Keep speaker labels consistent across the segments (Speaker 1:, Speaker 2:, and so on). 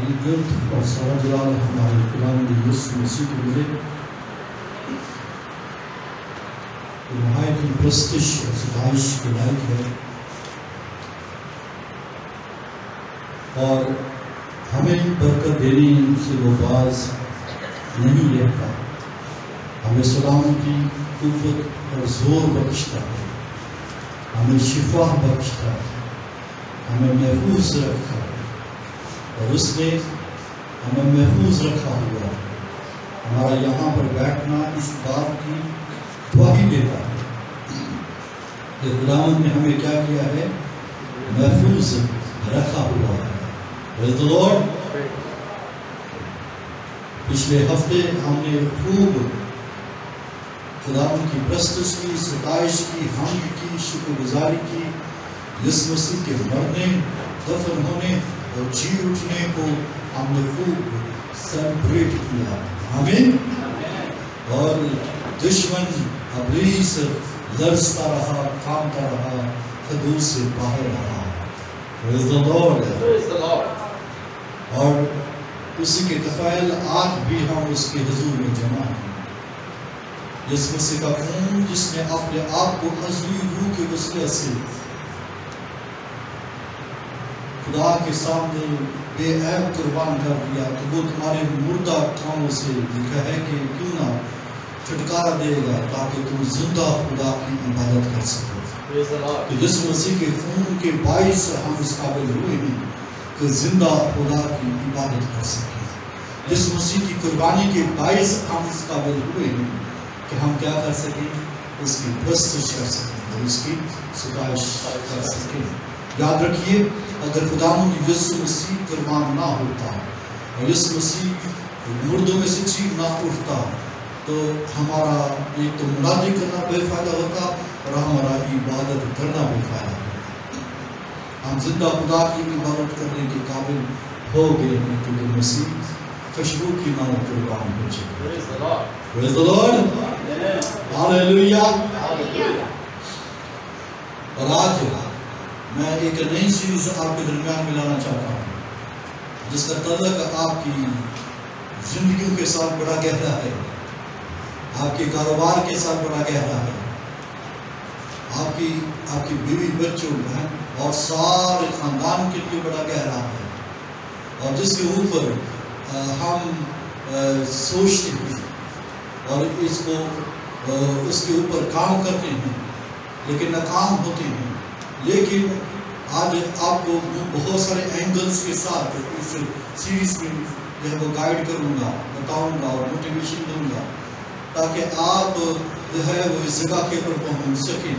Speaker 1: ساری عزت اور سارا جلال ہمارے خداوند یسوع مسیح کو ملے. نہایت ہی پرستش اور ستائش کے لائق ہے اور ہمیں برکت دینے سے وہ باز نہیں رہتا. ہمیں سلام کی قوت اور زور بخشتا ہے, ہمیں شفا بخشتا ہے, ہمیں محفوظ رکھتا ہے اور اس نے ہمیں محفوظ رکھا ہوا. ہمارا یہاں پر بیٹھنا اس بات کی گواہی دیتا ہے کہ خداوند نے ہمیں کیا کیا ہے, محفوظ رکھا ہوا ہے. Praise the Lord. پچھلے ہفتے ہم نے خوب خداوند کی پرستش کی, ستائش کی, حمد کی, شکر گزاری کی. یسوع مسیح کے مرنے, دفن ہونے اور جی اٹھنے کو ہم نے خوب سیلیبریٹ کیا. آمین. اور دشمن ابلیس لرزتا رہا, کامتا رہا, حدود سے باہر رہا. Praise the Lord.
Speaker 2: Praise the Lord.
Speaker 1: اور اسی کے کفائل آج بھی ہم اس کے حضور میں جمع ہیں. یسوع مسیح کا خون جس نے اپنے آپ کو ازلی روح کے وسیلے سے خدا کے سامنے بے عیب قربان کر دیا, تو وہ تمہارے مردہ کاموں سے لکھا ہے کہ کیوں نہ چھٹکارا دے گا تاکہ تم زندہ خدا کی عبادت کر سکو. تو یسوع مسیح کے خون کے باعث ہم اس قابل ہوئے ہیں کہ زندہ خدا کی عبادت کر سکیں. یسوع مسیح کی قربانی کے باعث ہم اس قابل ہوئے ہیں کہ ہم کیا کر سکیں, اس کی پرستش کر سکیں اور اس کی ستائش کر سکیں. یاد رکھیے, اگر خداوند یسوع مسیح قربان نہ ہوتا اور یسوع مسیح مردوں میں سے جی نہ اٹھتا تو ہمارا ایک تو منادی کرنا بے فائدہ ہوتا اور ہمارا عبادت کرنا بے فائدہ ہوتا. ہم زندہ خدا کی عبادت کرنے کے قابل ہو گئے ہیں کیونکہ مسیح خوشبو کی ماں قربان ہو چکے. Praise the Lord. Hallelujah. اور آج میں ایک نئی سیریز آپ کے درمیان میں لانا چاہتا ہوں جس کا تعلق آپ کی زندگیوں کے ساتھ بڑا گہرا ہے, آپ کے کاروبار کے ساتھ بڑا گہرا ہے, آپ کی بیوی بچوں بہن اور سارے خاندان کے لیے بڑا گہرا ہے, اور جس کے اوپر ہم سوچتے ہیں اور اس کے اوپر کام کرتے ہیں لیکن ناکام ہوتے ہیں. لیکن آج آپ کو بہت سارے اینگلز کے ساتھ اس سیریز میں جو ہے وہ گائیڈ کروں گا, بتاؤں گا اور موٹیویشن دوں گا تاکہ آپ جو ہے وہ اس جگہ کے اوپر پہنچ سکیں.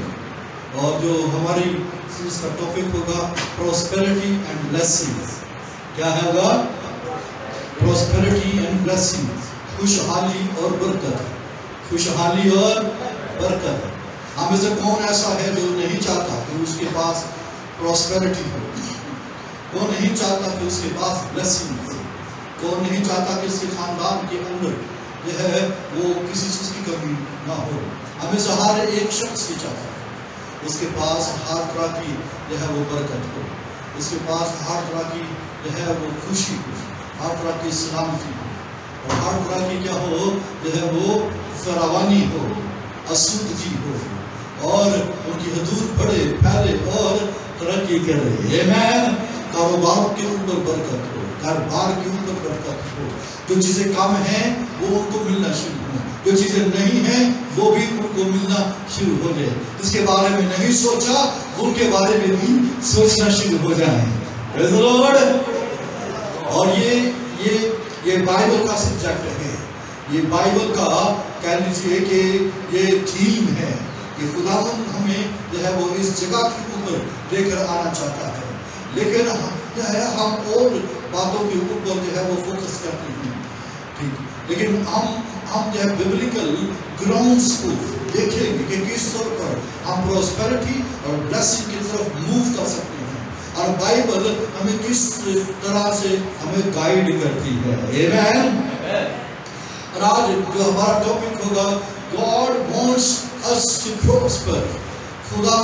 Speaker 1: اور جو ہماری سیریز کا ٹاپک ہوگا پراسپیرٹی اینڈ بلیسنگ. کیا ہے ہوگا؟ Prosperity and blessing. خوشحالی اور برکت. خوشحالی اور برکت. ہم میں سے کون ایسا ہے جو نہیں چاہتا کہ اس کے پاس پراسپیرٹی ہو؟ کون نہیں چاہتا کہ اس کے پاس بلیسنگ ہو؟ کون نہیں چاہتا کہ اس کے خاندان کے اندر جو ہے وہ کسی چیز کی کمی نہ ہو؟ ہمیں سے ہر ایک شخص یہ چاہتا ہے اس کے پاس ہر طرح کی جو ہے وہ برکت ہو, اس کے پاس ہر طرح کی جو ہے وہ خوشی ہو, ہر طرح کی سلامتی ہو, اور ہر طرح کی کیا ہو جو ہے وہ فراوانی ہو, آسودگی ہو, اور ان کی حدود بڑھے پھیلے اور ترقی کرے. آمین. کاروبار کے اوپر برکت ہو, گھر بار کے اوپر برکت ہو, جو چیزیں کم ہیں وہ ان کو ملنا شروع ہو, جو چیزیں نہیں ہیں وہ بھی ان کو ملنا شروع ہو جائے. جس کے بارے میں نہیں سوچا ان کے بارے میں بھی سوچنا شروع ہو جائے. Praise the Lord. اور یہ بائبل کا سبجیکٹ ہے, یہ بائبل کا کہہ لیجیے کہ یہ تھیم ہے کہ خداوند ہمیں جو ہے وہ اس جگہ کے اوپر لے کر آنا چاہتا ہے, لیکن جو ہے ہم اور باتوں کے اوپر جو ہے وہ فوکس کرتے ہیں. ٹھیک, لیکن ہم جو ہے بیبلیکل گراؤنڈز کو دیکھیں گے کہ کس طور پر ہم پراسپیرٹی اور بلیسنگ کی طرف موو کر سکتے ہیں, اور بائبل ہمیں کس طرح سے ہمیں گائیڈ کرتی ہے. آمین. اور آج جو ہمارا ٹاپک ہوگا God wants us to prosper. خدا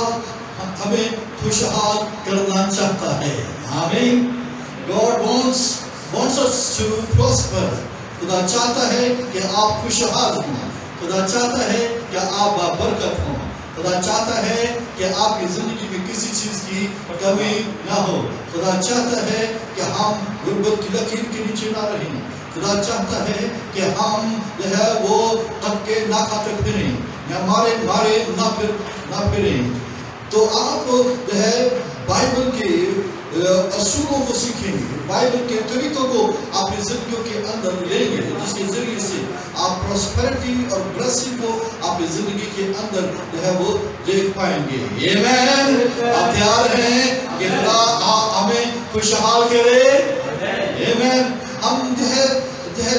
Speaker 1: ہمیں خوشحال کرنا چاہتا ہے. آمین. God wants wants us to prosper. خدا چاہتا ہے کہ آپ خوشحال ہوں. خدا چاہتا ہے کہ آپ بابرکت ہوں. خدا چاہتا ہے کہ آپ کی زندگی میں کسی چیز کی کمی نہ ہو. خدا چاہتا ہے کہ ہم غربت کی لکیر کے نیچے نہ رہیں. خدا چاہتا ہے کہ ہم جو ہے وہ تھکے نہ کھاتے پھریں یا مارے نہ پھریں. تو آپ جو ہے بائبل کے اصولوں کو سیکھیں گے, بائبل کے طریقوں کو اپنی زندگیوں کے اندر لیں گے, جس کے ذریعے سے آپ پراسپیرٹی اور بلیسنگ کو اپنی زندگی کے اندر جو ہے وہ دیکھ پائیں گے. آمین. آپ تیار ہیں کہ خدا ہمیں خوشحال کرے؟ آمین. ہم جو ہے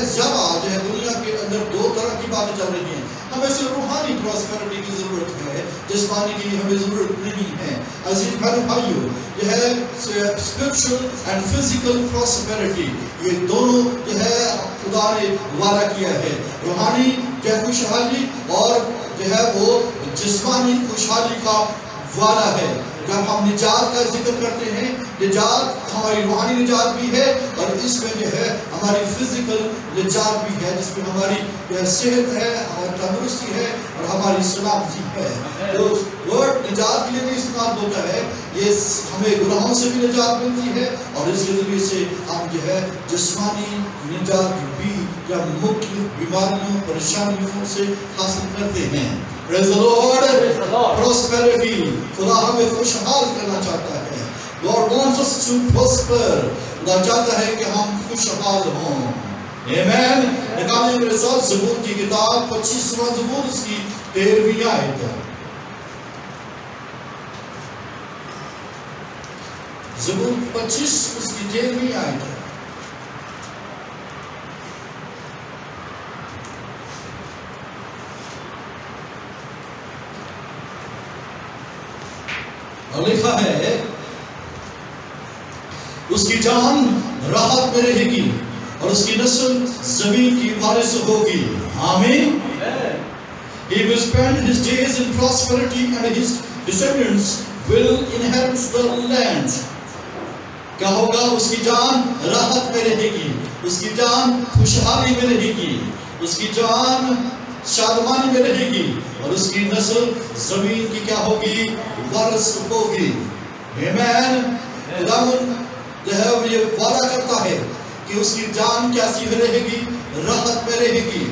Speaker 1: زیادہ جو ہے دنیا کے اندر دو طرح کی باتیں چل رہی ہیں. ہمیں صرف روحانی پراسپیرٹی کی ضرورت ہے, جسمانی کی ہمیں ضرورت نہیں ہے. عزیز بھائیو, یہ ہے اسپرچل اینڈ فزیکل پراسپیرٹی, یہ دونوں جو ہے خدا نے وعدہ کیا ہے. روحانی جو ہے خوشحالی اور جو ہے وہ جسمانی خوشحالی کا وعدہ ہے. جب ہم نجات کا ذکر کرتے ہیں, نجات ہماری روحانی نجات بھی ہے اور اس میں جو ہے ہماری فزیکل نجات بھی ہے, جس میں ہماری صحت ہے, ہماری تندرستی ہے اور ہماری سلامتی ہے. تو ورڈ نجات کے لیے بھی استعمال ہوتا ہے. یہ ہمیں گناہوں سے بھی نجات ملتی ہے اور اس کے ذریعے سے ہم جو ہے جسمانی نجات بھی یا مختلف بیماریوں پریشانیوں سے حاصل کرتے ہیں. Praise the Lord. Prosperity. خدا ہمیں خوشحال کرنا چاہتا ہے. God wants us to prosper. خدا چاہتا ہے کہ ہم خوشحال ہوں. Amen. نکالیں میرے ساتھ زبور کی کتاب 25واں زبور, اس کی 13ویں آیت. زبور 25 اس کی 13ویں آیت ہے. اور لکھا ہے, اس کی جان راحت میں رہے گی اور اس کی نسل زمین کی وارث ہوگی. آمین. He will spend his days in prosperity and his descendants will inherit the land. کیا ہوگا؟ اس کی جان راحت میں رہے گی, اس کی جان خوشحالی میں رہے گی, اس کی جان شادمانی میں رہے گی اور اس کی نسل زمین کی کیا ہوگی؟ وارث ہوگی. آمین. خداوند جو ہے وہ یہ وعدہ کرتا ہے کہ اس کی جان کیسی میں رہے گی؟ راحت میں رہے گی,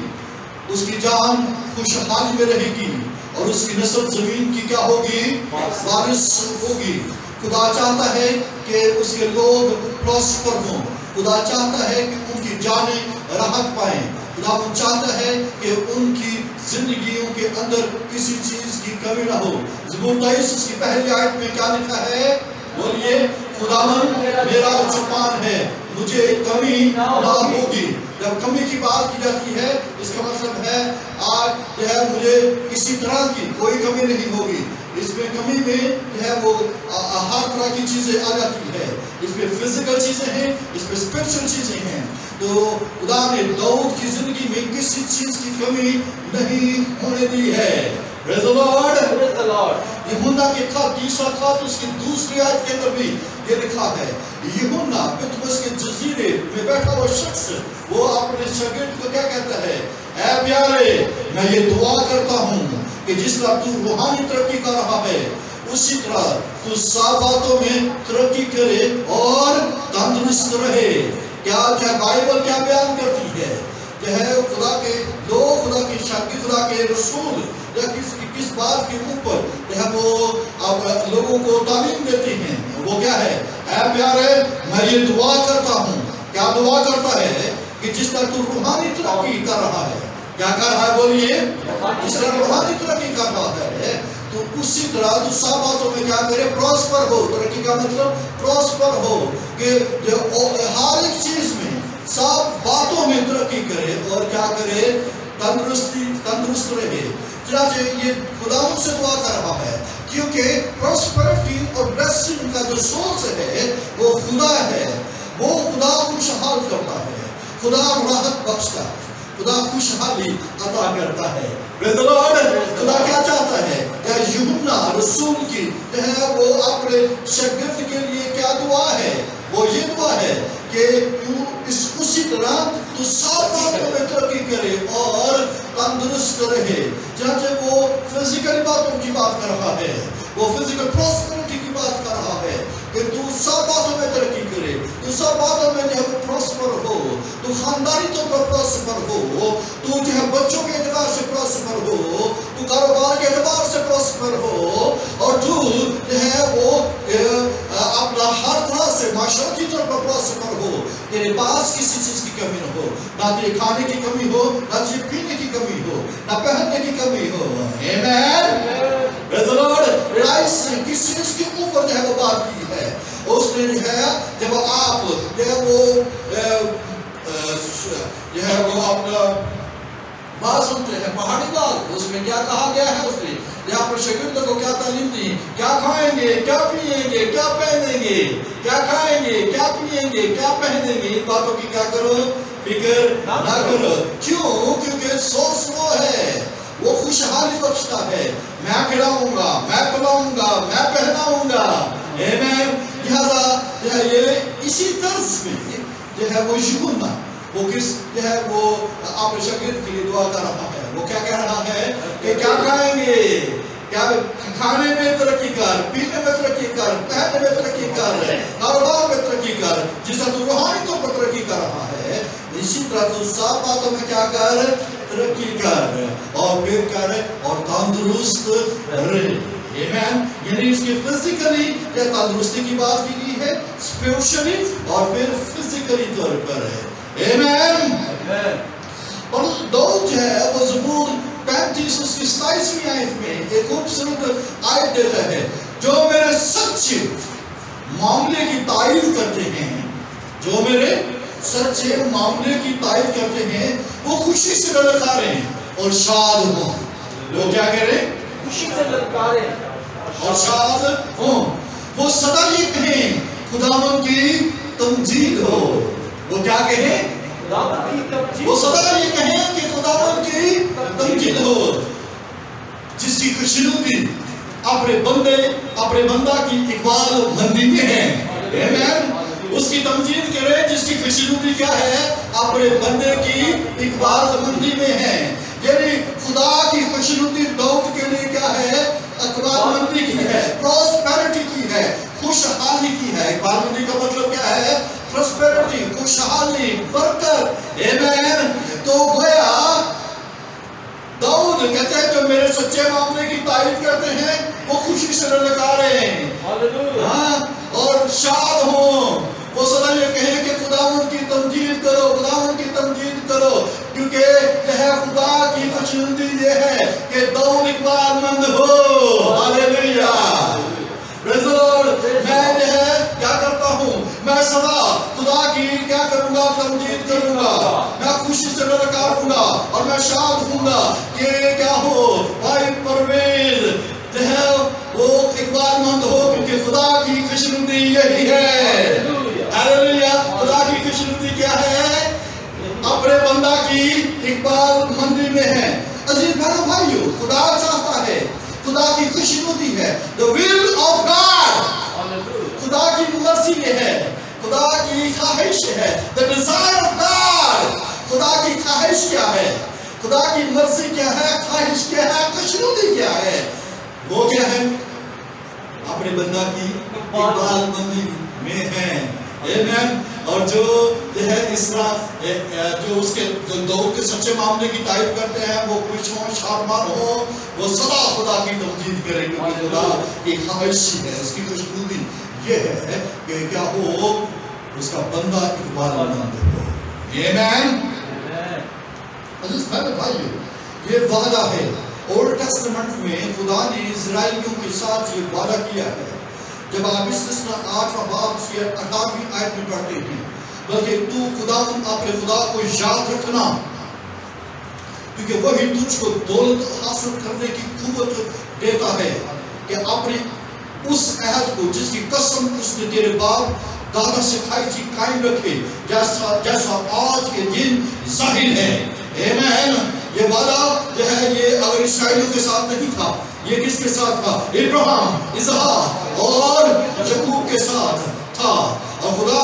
Speaker 1: اس کی جان خوشحالی میں رہے گی اور اس کی نسل زمین کی کیا ہوگی؟ وارث ہوگی. خدا چاہتا ہے کہ اس کے لوگ پراسپر ہوں. خدا چاہتا ہے کہ ان کی جانیں راحت پائیں. خدا چاہتا ہے کہ ان کی زندگیوں کے اندر کسی چیز کی کمی نہ ہو. زبور 23 اس کی پہلی آیت میں کیا لکھا ہے؟ بولیے, خداوند میرا چوپان ہے, مجھے کمی نہ ہوگی. جب کمی کی بات کی جاتی ہے اس کا مطلب ہے آج جو ہے مجھے کسی طرح کی کوئی کمی نہیں ہوگی. اس میں کمی میں جو ہے وہ ہر طرح کی چیزیں آ جاتی ہے. اس میں فزیکل چیزیں ہیں, اس میں اسپرچل چیزیں ہیں. تو خدا نے داؤد کی زندگی میں کسی چیز کی کمی نہیں ہونے دی ہے. Praise the Lord. Praise the Lord. یہونا کے خط 30واں خط اس کی دوسری آیت کے اندر بھی یہ لکھا ہے. یہونا پتمس کے جزیرے میں بیٹھا ہوا شخص وہ اپنے شاگرد کو کیا کہتا ہے؟ اے پیارے, میں یہ دعا کرتا ہوں کہ جس طرح تو روحانی ترقی کر رہا ہے اسی طرح تو سب باتوں میں ترقی کرے اور تندرست رہے. کیا بائبل کیا بیان کرتی ہے؟ کہ ہے خدا کے لوگ, خدا کے شاگرد, خدا کے رسول یا کس بات کے اوپر جو ہے وہ لوگوں کو تعلیم دیتے ہیں. وہ کیا ہے؟ اے پیارے, میں یہ دعا کرتا ہوں. کیا دعا کرتا ہے؟ کہ جس طرح تو روحانی ترقی کر رہا ہے. کیا کر رہا ہے؟ بولیے. جس طرح روحانی ترقی کر رہا ہے تو اسی طرح تو سب باتوں میں کیا کرے؟ پراسپر ہو. ترقی کا مطلب پراسپر ہو, کہ ہر ایک چیز میں سب باتوں میں ترقی کرے اور کیا کرے؟ تندرست رہے. چنانچہ یہ خدا ان سے دعا کر رہا ہے کیونکہ پراسپرٹی اور بلیسنگ کا جو سورس ہے وہ خدا ہے. وہ خدا خوشحال کرتا ہے, خدا راحت بخشتا ہے, خدا خوشحالی عطا کرتا ہے. خدا کیا چاہتا ہے؟ یوحنا رسول کی جو ہے وہ اپنے شاگرد کے لیے کیا دعا ہے؟ وہ یہ دعا ہے کہ اسی طرح تو سب باتوں میں ترقی کرے اور تندرست رہے. چنانچہ وہ فزیکل باتوں کی بات کر رہا ہے, وہ فزیکل پراسپرٹی کی بات کر رہا ہے کہ تو سب باتوں میں ترقی کرے, تو سب باتوں میں جو ہے پراسپر ہو, تو خاندانی طور پر پراسپر ہو, تو جو ہے بچوں کے اعتبار سے پراسپر ہو, تو کاروبار کے اعتبار سے پراسپر ہو, اور تو جو ہے وہ اپنا ہر طرح سے معاشرتی طور پر پراسپر ہو. تیرے پاس کسی چیز کی کمی نہ ہو, نہ تیرے کھانے کی کمی ہو, نہ تیرے پینے کی کمی ہو, نہ پہننے کی کمی ہو. آمین. Praise the Lord. کس چیز کے اوپر جو ہے وہ بات کی ہے, اس نے جو ہے جب آپ جو ہے وہ اپنا بات سنتے ہیں پہاڑی بات, اس میں کیا کہا گیا ہے, اس نے یہاں پر شاگردوں کو کیا تعلیم دی, کیا کھائیں گے, کیا پیئیں گے, کیا پہنیں گے, کیا کھائیں گے, کیا پیئیں گے, کیا پہنیں گے, ان باتوں کی کیا کرو, فکر نہ کرو. کیوں؟ کیونکہ سورس وہ ہے, وہ خوشحالی بخشتا ہے. میں کھلاؤں گا, میں پلاؤں گا, میں پہناؤں گا. آمین. لہذا جو ہے یہ اسی طرز میں جو ہے وہ یوحنا وہ کس جو ہے وہ اپنے شاگرد کے لیے دعا کر رہا ہے. وہ کیا کہہ رہا ہے کہ کیا کھائیں گے, کیا کھانے میں ترقی کر, پینے میں ترقی کر, پہننے میں ترقی کر, کاروبار میں ترقی کر. جس طرح تو روحانی طور پر ترقی کر رہا ہے, اسی طرح تو سب باتوں میں کیا کر, ترقی کر, اور پھر کر اور تندرست رہے. آمین. یعنی اس کی فزیکلی یا تندرستی کی بات کی گئی ہے, اسپرچولی اور پھر فزیکلی طور پر ہے. آمین. اور داؤد جو ہے وہ زبور 35 اس کی 27ویں آیت میں ایک خوبصورت آیت دیتا ہے, جو میرے سچے معاملے کی تعریف کرتے ہیں, جو میرے سچے معاملے کی تعریف کرتے ہیں, وہ خوشی سے للکاریں اور شاد ہوں. وہ کیا کریں, خوشی سے للکاریں اور شاد ہوں. وہ سدا یہ کہیں خداوند کی تمجید ہو. وہ کیا کہیں, وہ سدا یہ کہیں کہ خداوند کی تمجید ہو. جس کی خوشنودی اپنے بندہ کی اقبال مندی میں ہے. آمین. اس کی تمجید کرے جس کی خوشنودی کیا ہے, اپنے بندے کی اقبال مندی میں ہے. یعنی خدا کی خوشنودی داؤد کے لیے کیا ہے, اقبال مندی کی ہے, پراسپیرٹی کی ہے, خوشحالی کی ہے. اقبال مندی کا مطلب کیا ہے, پراسپیرٹی, خوشحالی, برکت. آمین. تو گویا داؤد کہتے ہیں جو میرے سچے معاملے کی تعریف کرتے ہیں وہ خوشی سے للکاریں اور شاد ہوں. وہ سدا یہ کہیں کہ خداوند کی تمجید کرو, خداوند کی تمجید کرو, کیونکہ یہ ہے خدا کی خوشنودی یہ ہے کہ داؤد اقبال مند ہو. ہاللیلویا. پریز دی لارڈ. میں جو ہے کیا کرتا ہوں, میں سدا خدا کی کیا کروں گا, تمجید کروں گا, میں خوشی سے للکاروں گا اور میں شاد ہوں گا کہ کیا ہو, بھائی پرویز جو ہے وہ اقبال مند ہو, کیونکہ خدا کی خوشنودی یہی ہے. ہاللیلویا. خدا کی خوشنودی کیا ہے, اپنے بندہ کی اقبال مندی میں ہے. عزیز بہنوں بھائیو, خدا چاہتا ہے, خدا کی خوشنودی ہے, the will of God. خدا کی مرضی یہ ہے, خدا کی خواہش ہے, the desire of God. خدا کی خواہش کیا ہے, خدا کی مرضی کیا ہے, خواہش کیا ہے, خوشنودی کیا ہے, وہ کیا ہے, اپنے بندہ کی اقبال مندی میں ہے. آمین. اور جو ہے اس طرح جو اس کے داؤد کے سچے معاملے کی تعریف کرتے ہیں وہ خوش ہوں, شادمان ہوں, وہ سدا خدا کی تمجید کرے, کیونکہ خدا کی خواہش ہے, اس کی خوشنودی یہ ہے کہ کیا ہو, اس کا بندہ اقبال مند ہو. آمین. عزیز بھائیو, یہ وعدہ ہے. اولڈ ٹیسٹمنٹ میں خدا نے اسرائیلیوں کے ساتھ یہ وعدہ کیا ہے. جب آپ استثنا 8واں باب اس کی 18ویں آیت میں پڑھتے ہیں, بلکہ تو اپنے خدا کو یاد رکھنا, کیونکہ وہی تجھ کو دولت حاصل کرنے کی قوت دیتا ہے کہ اپنے اس عہد کو جس کی قسم اس نے تیرے باپ دادا سے کھائی تھی قائم رکھے, جیسا آج کے دن ظاہر ہے. آمین. یہ وعدہ جو ہے یہ اگر اسرائیلیوں کے ساتھ نہیں تھا, یہ کس کے ساتھ تھا, ابراہیم, اسحاق اور یعقوب کے ساتھ تھا. اور خدا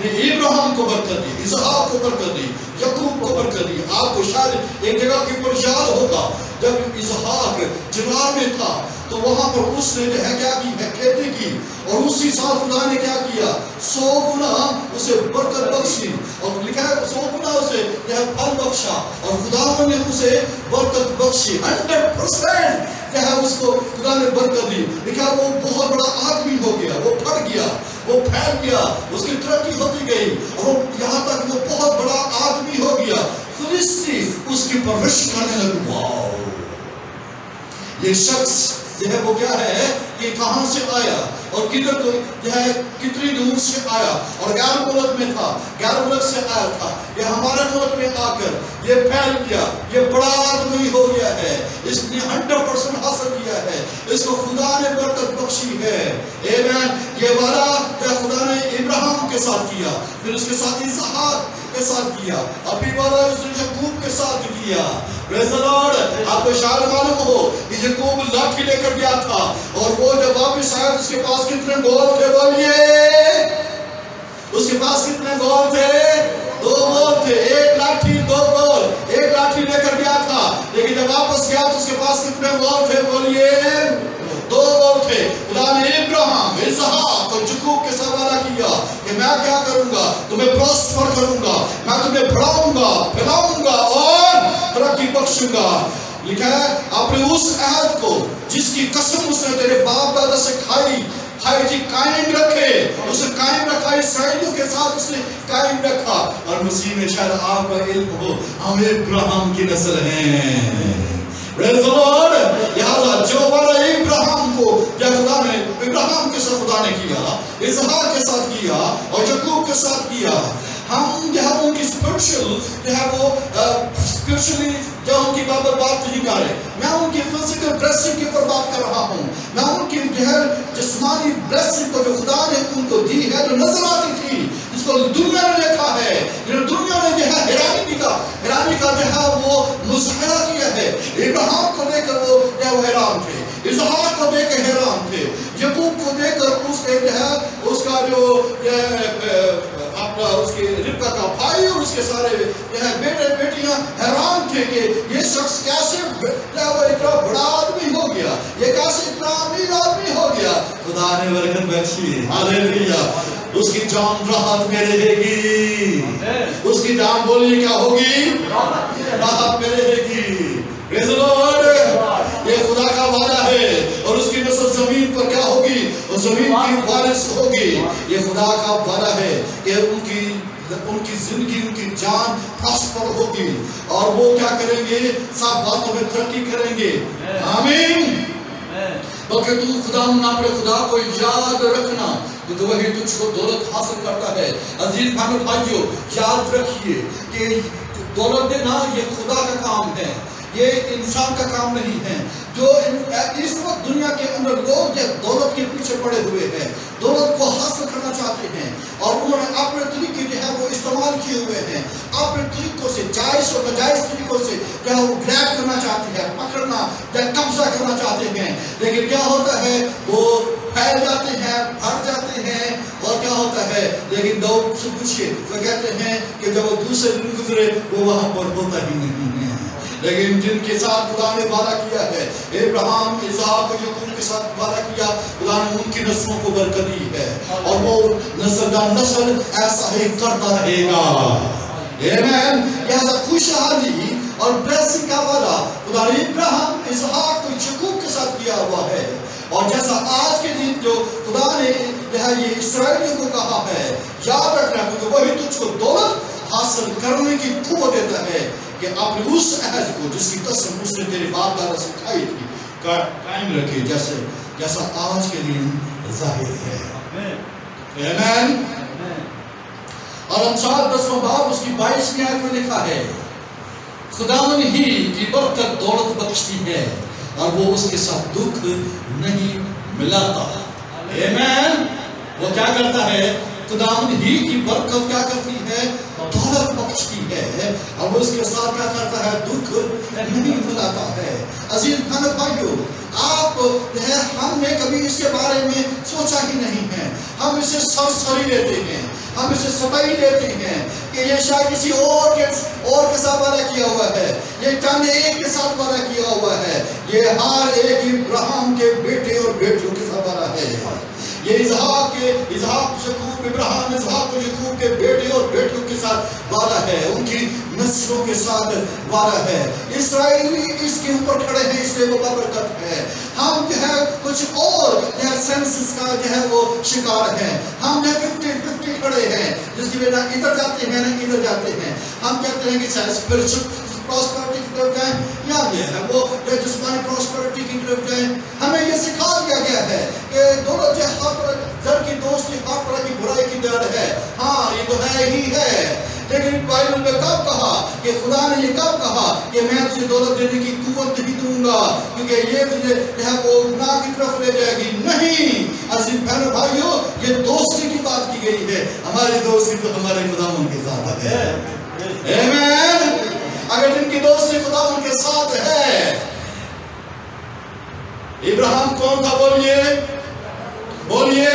Speaker 1: نے ابراہیم کو برکت دی، اسحاق کو برکت دی، یعقوب کو برکت دی. آپ کو شاید ایک جگہ کے اوپر یاد ہوگا جب اسحاق جنار میں تھا تو وہاں پر اس نے جو ہے کیا کی ہے کھیتی کی، اور اسی سال خدا نے کیا کیا 100 گنا اسے برکت بخشی، اور لکھا ہے 100 گنا اسے جو ہے پھل بخشا، اور خدا نے اسے برکت بخشی 100% جو ہے اس کو خدا نے برکت دی. لکھا وہ بہت بڑا آدمی ہو گیا، وہ پھٹ گیا، وہ پھیل گیا، اس کی ترقی ہوتی گئی، اور یہاں تک وہ بہت بڑا آدمی ہو گیا. فلسطی اس کی پرورش کرنے لگا. واو، یہ شخص جو ہے وہ کیا ہے کہ کہاں سے آیا اور کدھر کو جو ہے کتنی دور سے آیا، اور غیر ملک میں تھا، غیر ملک سے آیا تھا، یہ ہمارے ملک میں آ کر یہ پھیل گیا، یہ بڑا آدمی ہو گیا ہے، اس نے 100% حاصل کیا ہے، اس کو خدا نے برکت بخشی ہے. آمین. یہ وعدہ خدا نے ابراہیم کے ساتھ کیا، پھر اس کے ساتھ اسحاق کے ساتھ کیا، ابھی والا اس نے یعقوب کے ساتھ کیا. پریز دی لارڈ. آپ کو شاید معلوم ہو کہ یعقوب لاٹھی لے کر گیا تھا، اور وہ جب واپس آیا اس کے پاس کتنے گول تھے؟ بولیے، اس کے پاس کتنے گول تھے؟ 2 گول تھے. 1 لاٹھی 2 گول. 1 لاٹھی لے کر گیا تھا، لیکن جب واپس گیا تو اس کے پاس کتنے گول تھے؟ بولیے، 2 گول تھے. خدا نے ابراہیم، اسحاق اور یعقوب کے ساتھ وعدہ کیا کہ میں کیا کروں گا؟ تمہیں پروسپر کروں گا، میں تمہیں بڑھاؤں گا، پھیلاؤں گا اور ترقی بخشوں گا. لکھا ہے اپنے اس عہد کو جس کی قسم اس نے تیرے باپ دادا سے کھائی تھی قائم رکھے. اسے قائم رکھا، اسرائیلیوں کے ساتھ اس نے قائم رکھا. اور مسیح میں شاید آپ کا علم ہو ہم ابراہیم کی نسل ہیں. پریز دی لارڈ. لہذا جو وعدہ ابراہیم کو یا خدا نے ابراہیم کے ساتھ خدا نے کیا، اسحاق کے ساتھ کیا اور یعقوب کے ساتھ کیا، ہم جو ہے ان کی اسپرچل جو ہے وہ اسپرچلی جو ان کی بابت بات نہیں کر رہے. میں ان کی فزیکل بلیسنگ کے اوپر بات کر رہا ہوں. میں ان کی جو ہے جسمانی بلیسنگ کو جو خدا نے ان کو دی ہے، جو نظر آتی تھی، جس کو دنیا نے دیکھا ہے، جو دنیا نے جو ہے حیرانی کا جو ہے وہ مظاہرہ کیا ہے. ابراہیم کو دیکھ کر وہ جو ہے وہ حیران تھے، اسحاق کو دیکھ کر حیران تھے، یعقوب کو دیکھ کر اس کے جو ہے اس کا جو اس کے ربکہ کا بھائی اور اس کے سارے بیٹے بیٹیاں حیران تھے کہ یہ شخص کیسے اتنا بڑا آدمی ہو گیا، یہ کیسے اتنا امیر آدمی ہو گیا. خدا نے برکت بخشی. ہاللیلویا. اس کی جان راحت میں رہے گی، اس کی جان بولی کیا ہوگی؟ راحت میں رہے گی. پریز دی لارڈ. یہ خدا کا وعدہ ہے، اور اس کی نسل زمین پر کیا ہوگی؟ اور زمین کی وارث ہوگی. یہ خدا کا وعدہ ہے کہ ان کی زندگی، ان کی جان پراسپر ہوگی، اور وہ کیا کریں گے؟ سب باتوں میں ترقی کریں گے. آمین. بلکہ تو خدا اپنے خدا کو یاد رکھنا، تو وہی تجھ کو دولت حاصل کرتا ہے. عزیز بہنوں بھائیوں، یاد رکھیے کہ دولت دینا یہ خدا کا کام ہے، یہ انسان کا کام نہیں ہے. جو اس وقت دنیا کے اندر لوگ یہ دولت کے پیچھے پڑے ہوئے ہیں، دولت کو حاصل کرنا چاہتے ہیں، اور انہوں نے اپنے طریقے جو ہے وہ استعمال کیے ہوئے ہیں، اپنے طریقوں سے جائز اور ناجائز طریقوں سے جو ہے وہ گریب کرنا چاہتے ہیں، پکڑنا یا قبضہ کرنا چاہتے ہیں. لیکن کیا ہوتا ہے؟ وہ پھیل جاتے ہیں، بھر جاتے ہیں، اور کیا ہوتا ہے؟ لیکن لوگ سے پوچھئے، وہ کہتے ہیں کہ جب وہ دوسرے دن گزرے وہ وہاں پر ہوتا ہی نہیں ہے. لیکن جن کے ساتھ خدا نے وعدہ کیا ہے، ابراہیم، اسحاق اور یعقوب کے ساتھ وعدہ کیا، خدا نے ان کی نسلوں کو برکت دی ہے، اور وہ نسل در نسل ایسا ہی کرتا رہے گا. آمین. لہذا خوشحالی اور بلیسنگ کا وعدہ خدا نے ابراہیم، اسحاق اور یعقوب کے ساتھ کیا ہوا ہے. اور جیسا آج کے دن جو خدا نے یہ اسرائیلیوں کو کہا ہے، یاد رکھنا، کیونکہ وہی تجھ کو دولت حاصل کرنے کی قوت دیتا ہے کہ اپنے اس عہد کو جس کی قسم اس نے تیرے باپ دادا سے کھائی تھی قائم رکھے، جیسا آج کے دن ظاہر ہے. آمین. اور امثال 10واں باب اس کی 22ویں آیت میں لکھا ہے، خداوند ہی کی برکت دولت بخشتی ہے، اور وہ اس کے ساتھ دکھ نہیں ملاتا. آمین. وہ کیا کرتا ہے؟ خداوند ہی کی برکت کیا کرتی ہے؟ دولت بخشتی ہے اور وہ اس کے ساتھ کیا کرتا ہے؟ دکھ نہیں بلاتا ہے۔ عزیز بہن بھائیو، آپ ہم نے کبھی اس کے بارے میں سوچا ہی نہیں ہے، ہم اسے سرسری لیتے ہیں، ہم اسے سطحی لیتے ہیں کہ یہ شاید کسی اور کے ساتھ وعدہ کیا ہوا ہے، یہ چند ایک کے ساتھ وعدہ کیا ہوا ہے۔ یہ ہر ایک ابراہیم کے بیٹے اور بیٹیوں کے ساتھ وعدہ ہے۔ یہ اسحاق یعقوب ابراہیم اسحاق اور یعقوب کے بیٹے اور بیٹیوں کے ساتھ وعدہ ہے، ان کی نسلوں کے ساتھ وعدہ ہے۔ اسرائیلی اس کے اوپر کھڑے ہیں، اس لیے وہ بابرکت ہے۔ ہم جو ہے کچھ اور سینسس کا جو ہے وہ شکار ہیں، ہم جو 50-50 کھڑے ہیں، جس کی وجہ ادھر جاتے ہیں نہ ادھر جاتے ہیں۔ ہم کہتے ہیں کہ اسپرچل پراسپرٹی کی طرف جائیں یا یہ ہے وہ جسمانی پراسپرٹی کی طرف جائیں۔ ہمیں یہ سکھا دیا گیا ہے کہ دونوں جو در کی دوستی ہر طرح کی برائی کی جڑ ہے۔ ہاں یہ تو ہے ہی ہے، لیکن بائبل میں کب کہا کہ خدا نے یہ کب کہا کہ میں تجھے دولت دینے کی قوت نہیں دوں گا کیونکہ یہ تجھے جو ہے وہ گناہ کی طرف لے جائے گی؟ نہیں عزیز بہنوں بھائیو، یہ دوستی کی بات کی گئی ہے۔ ہماری دوستی تو ہمارے خداوند کے ساتھ ہے۔ آمین۔ اگر جن کی دوستی خداوند کے ساتھ ہے، ابراہیم کون تھا؟ بولیے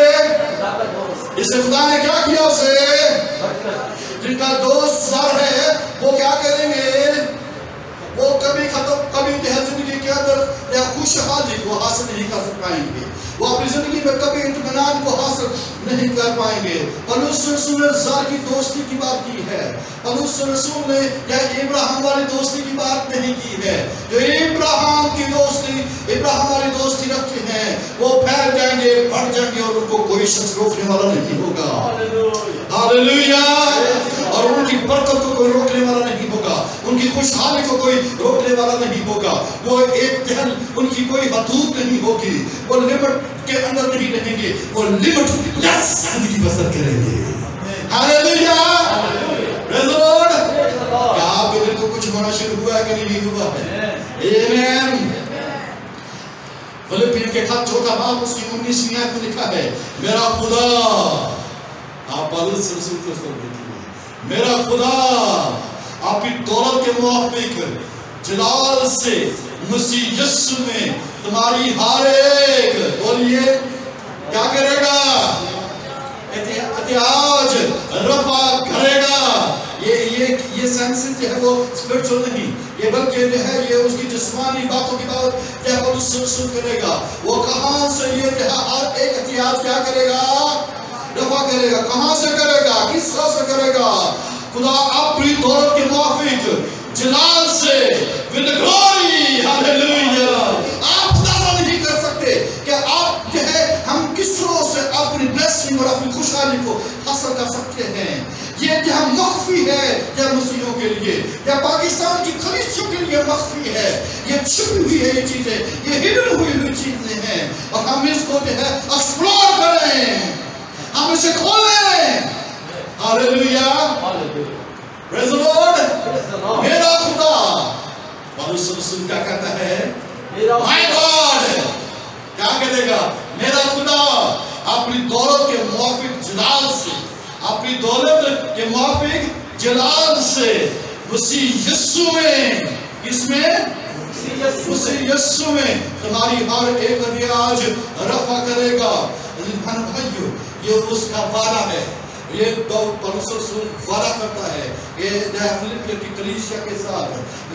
Speaker 1: اسے خدا نے کیا کیا؟ اسے جن کا دوست زر ہے وہ کیا کریں گے؟ وہ کبھی زندگی کے اندر یا خوشحالی کو حاصل نہیں کر پائیں گے، وہ اپنی زندگی میں کبھی اطمینان کو حاصل نہیں کر پائیں گے۔ پولس رسول نے زر کی دوستی کی بات کی ہے، پولس رسول نے یا ابراہیم والی دوستی کی بات نہیں کی ہے۔ جو ابراہیم والی دوستی رکھتے ہیں وہ پھیل جائیں گے، بڑھ جائیں گے اور ان کو کوئی شخص روکنے والا نہیں ہوگا۔ ہاللیلویا۔ اور ان کی برکت کو کوئی روکنے والا نہیں ہوگا، ان کی خوشحالی کو کوئی روکنے والا نہیں ہوگا۔ وہ ایک دل، ان کی کوئی حدود نہیں ہوگی، وہ لمٹ کے اندر نہیں رہیں گے، وہ لمٹ لیس زندگی بسر کریں گے۔ ہاللیلویا۔ پریز دی لارڈ۔ کیا آپ کے دل کو کچھ ہونا شروع ہوا ہے کہ نہیں ہوا ہے؟ آمین۔ فلپیوں کے خط چوتھا باب اس کی 19ویں آیت میں لکھا ہے، میرا خدا، آپ پولس رسول کو سن دیکھیے، میرا خدا آپ کی دولت کے موافق جلال سے مسیح یسوع میں تمہاری ہر ایک، بولیے کیا کرے گا؟ احتیاج رفع کرے گا۔ یہ سینس جو ہے وہ اسپرچل نہیں، یہ بلکہ جو ہے یہ اس کی جسمانی باتوں کی بات جو ہے سن کرے گا۔ وہ کہاں سے یہ جو ہے ہر ایک احتیاج کیا کرے گا؟ رفع کرے گا۔ کہاں سے کرے گا؟ کس طرح سے کرے گا؟ خدا اپنی دولت کے موافق جلال سے with glory، ہاللیلویا۔ آپ اندازہ نہیں کر سکتے کہ آپ جو ہے ہم کس طرح سے اپنی بلیسنگ اور اپنی خوشحالی کو حاصل کر سکتے ہیں۔ یہ جو مخفی ہے یا مسیحوں کے لیے یا پاکستان کی کلیسیوں کے لیے مخفی ہے، یہ چھپی ہوئی ہے، یہ چیزیں یہ ہڈن ہوئی چیزیں ہیں، اور ہم اس کو جو ہے ایکسپلور کریں، ہم اسے کھولیں۔ ہاللیلویا۔ پریز دی لارڈ۔ میرا خدا، پولس رسول کیا کہتا ہے؟ مائی گاڈ کیا کہے گا؟ میرا خدا اپنی دولت کے موافق جلال سے، اپنی دولت کے موافق جلال سے مسیح یسوع میں، اس میں مسیح یسوع میں تمہاری ہر ایک احتیاج رفع کرے گا۔ بھائیو، یہ اس کا وعدہ ہے، یہ پولس رسول وعدہ کرتا ہے کہ فلپیوں کی کلیسیا کے ساتھ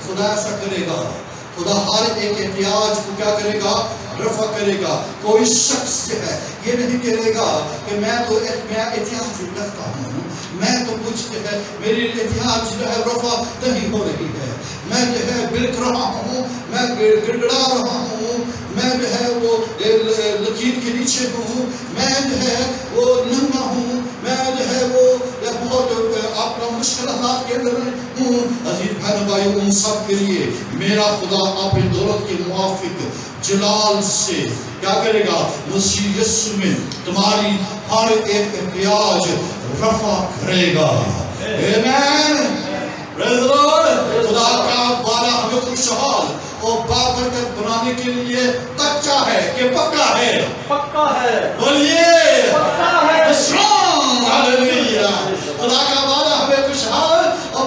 Speaker 1: خدا ایسا کرے گا، خدا ہر ایک احتیاج کو کیا کرے گا؟ رفع کرے گا۔ کوئی شخص جو ہے یہ نہیں کہے گا کہ میں احتیاج رکھتا ہوں، میں تو کچھ جو ہے میری احتیاج جو ہے رفع نہیں ہو رہی ہے، میں جو ہے بلک رہا ہوں، میں گڑگڑا رہا ہوں، میں جو ہے وہ لکیر کے نیچے ہوں، میں جو ہے وہ ننگا ہوں، میں جو ہے وہ بہت اپنا مشکل حالات کے اندر ہوں۔ عزیز بہن بھائی، ان سب کے لیے میرا خدا اپنی دولت کے موافق جلال سے کیا کرے گا؟ مسیح یسوع میں تمہاری ہر ایک احتیاج رفع کرے گا۔ آمین۔ پریز دی لارڈ۔ خدا کا وعدہ ہمیں خوشحال اور بابرکت بنانے کے لیے کچا ہے کہ پکا ہے؟
Speaker 2: پکا ہے۔
Speaker 1: بولیے
Speaker 2: پکا ہے۔
Speaker 1: اسٹرانگ۔ ہاللیلویا۔ خدا کا وعدہ ہمیں خوشحال اور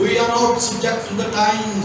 Speaker 1: We are not subject to the times.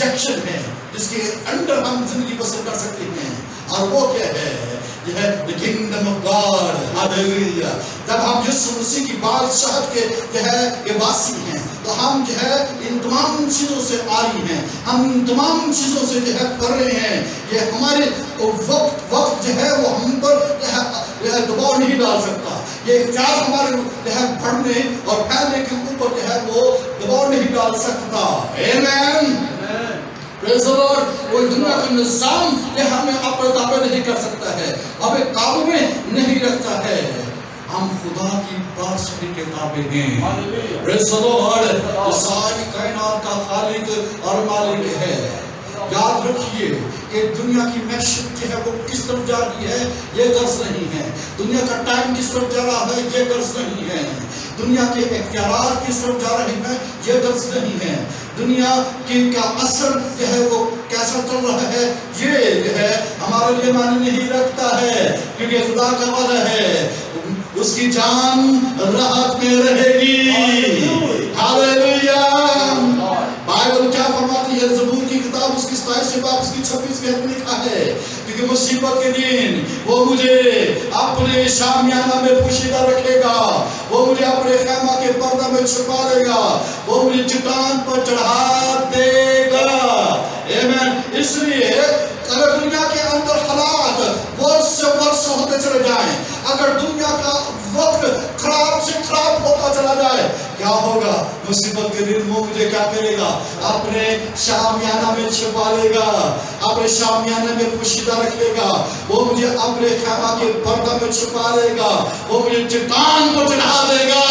Speaker 1: Subjection ہے جس کے انڈر ہم زندگی بسر کر سکتے ہیں، اور وہ کیا ہے؟ یہ ہے the kingdom of God. Hallelujah. جب ہم یسوع مسیح کی بادشاہت کے جو ہے یہ باسی ہیں تو ہم جو ہے ان تمام چیزوں سے آری ہیں، ہم ان تمام چیزوں سے جو ہے کر رہے ہیں. یہ ہمارے وقت جو ہے وہ ہم پر جو ہے دباؤ نہیں ڈال سکتا. یہ اختیار ہمارے جو ہے بڑھنے اور پھیلنے کے اوپر جو ہے وہ دباؤ نہیں ڈال سکتا. Amen. Praise the Lord. کوئی دنیا کا نظام یہ ہمیں اپنے تابع نہیں کر سکتا ہے، ہمیں قابو میں نہیں رکھتا ہے. ہم خدا کی بادشاہی کے تابع ہیں. Praise the Lord. جو ساری کائنات کا خالق اور مالک ہے. یاد رکھیے کہ دنیا کی معیشت جو ہے وہ کس طرف جا رہی ہے، یہ غرض نہیں ہے. دنیا کا ٹائم کس طرف جا رہا ہے، یہ غرض نہیں ہے. دنیا کے اختیارات کس طرف جا رہے ہیں، یہ غرض نہیں ہے. دنیا کی کا اثر جو ہے وہ کیسا چل رہا ہے، یہ جو ہے ہمارے لیے معنی نہیں رکھتا ہے، کیونکہ خدا کا وعدہ ہے اس کی جان راحت میں رہے گی. ہاللیلویا. بائبل کیا فرماتی ہے؟ زبور کی کتاب اس کی 27 باب اس کی 26 میں لکھا ہے، کیونکہ مصیبت کے دن وہ مجھے اپنے شامیانہ میں پوشیدہ رکھے گا، وہ مجھے اپنے خیمہ کے پردہ میں چھپا لے گا، وہ مجھے چٹان پر چڑھا دے گا. آمین. اس لیے اگر دنیا کے اندر حالات برس سے برس ہوتے چلے جائیں، اگر دنیا کا وقت خراب سے خراب ہوتا چلا جائے، کیا ہوگا؟ مصیبت کے دن وہ مجھے کیا کرے گا؟ اپنے شامیانہ میں چھپا لے گا، اپنے شامیانہ میں پوشیدہ رکھے گا، وہ مجھے اپنے خیمہ کے پردہ میں چھپا لے گا، وہ مجھے چٹان کو چڑھا دے گا.